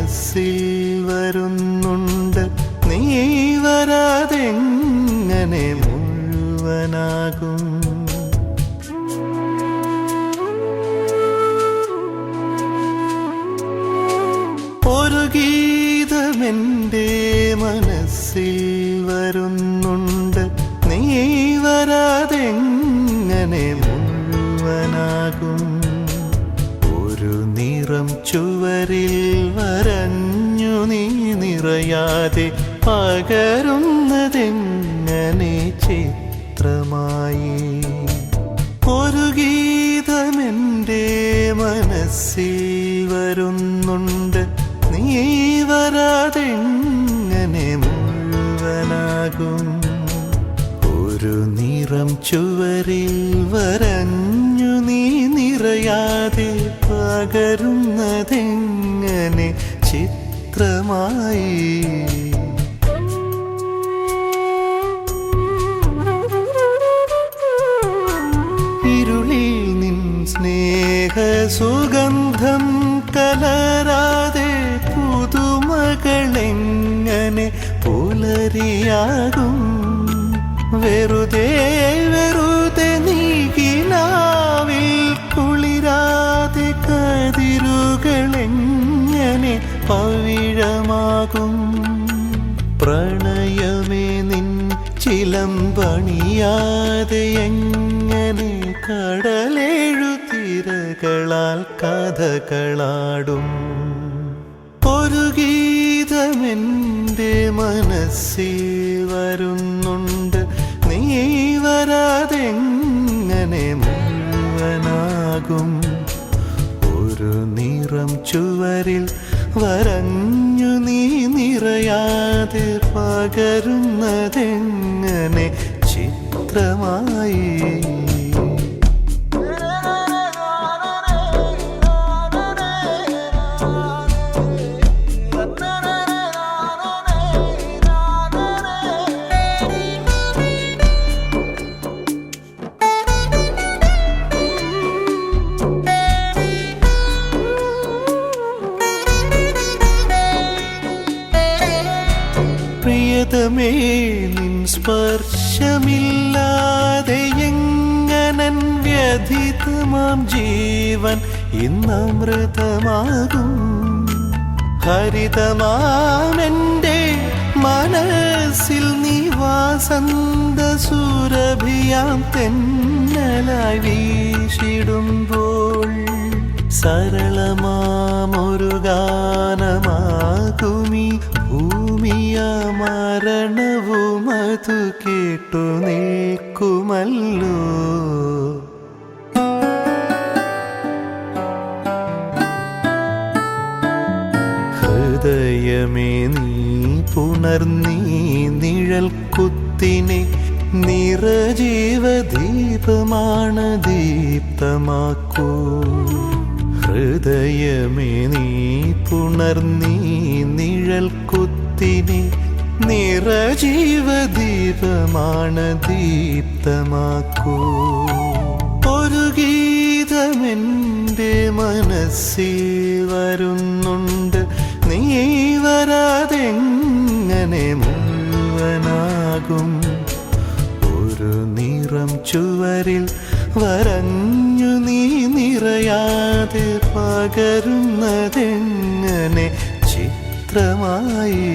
മനസ്സിൽ വരുന്നുണ്ട്, നീ വരാതെങ്ങനെ മുഴുവനാകും? ഒരു ഗീതമെൻ്റെ മനസ്സിൽ വരുന്നുണ്ട്, നീ വരാതെങ്ങനെ മുഴുവനാകും? ഒരു നിറം ചുവരിൽ വരഞ്ഞു നീ നിറയാതെ പകരുന്നതെങ്ങനെ ചിത്രമായി? ഒരു ഗീതമെൻ്റെ മനസ്സിൽ വരുന്നുണ്ട്, നീ വരാതെങ്ങനെ മുഴുവനാകും? ഒരു നിറം ചുവരിൽ വരഞ്ഞു നീ നിറയാതെ പകരുന്നതെങ്ങനെ ചിത്രമായി? ഇരുളിൽ നിൻ സ്നേഹസുഗന്ധം കലരാതെ പുതുമകളെങ്ങനെ പുലരിയാകും? വെറുതെ വെറുതെ നീകിനാവിൽ കുളിരാതെ കതിരുകളെങ്ങനെ പവിഴമാകും? പ്രണയമേ നിൻ ചിലമ്പണിയാതെ എങ്ങനെ കടലേഴു തിരകളാൽ കഥകളാടും? ഒരു ഗീതമെൻ്റെ മനസ്സിൽ വരുന്നുണ്ട്, നീ വരാതെങ്ങനെ മുഴുവനാകും? ഒരു നിറം ചുവരിൽ വരഞ്ഞു നീ നിറയാതെ പകരുന്നതെങ്ങനെ ചിത്രമായി? പ്രിയതമേ നിൻ സ്പർശമില്ലാതെ എങ്ങനൻ വ്യഥിതമാം ജീവൻ ഇന്നമൃതമാകും? ഹരിതമാമെൻ്റെ മനസ്സിൽ നീ വാസന്ത സുരഭിയാം തെന്നലായി വീശിടുമ്പോൾ സരളമാമൊരു ഗാനമാകുമീ ഭൂമിയ മരണവും അതു കേട്ടു നിൽക്കുമല്ലോ. ഹൃദയമേ നീ പുണർന്നീ നിഴൽ കുത്തിനെ നിറജീവദീപമാണ് ദീപ്തമാക്കൂ. ഹൃദയമേ നീ പുണർന്നീ നിഴൽ കുത്തിനെ നിറജീവദീപമാണ് ദീപ്തമാക്കൂ. ഒരു ഗീതമെൻ്റെ മനസ്സിൽ വരുന്നുണ്ട്, നീ വരാതെങ്ങനെ മുഴുവനാകും? ഒരു നിറം ചുവരിൽ വരഞ്ഞു നീ നിറയാതെ പകരുന്നതെങ്ങനെ ചിത്രമായി?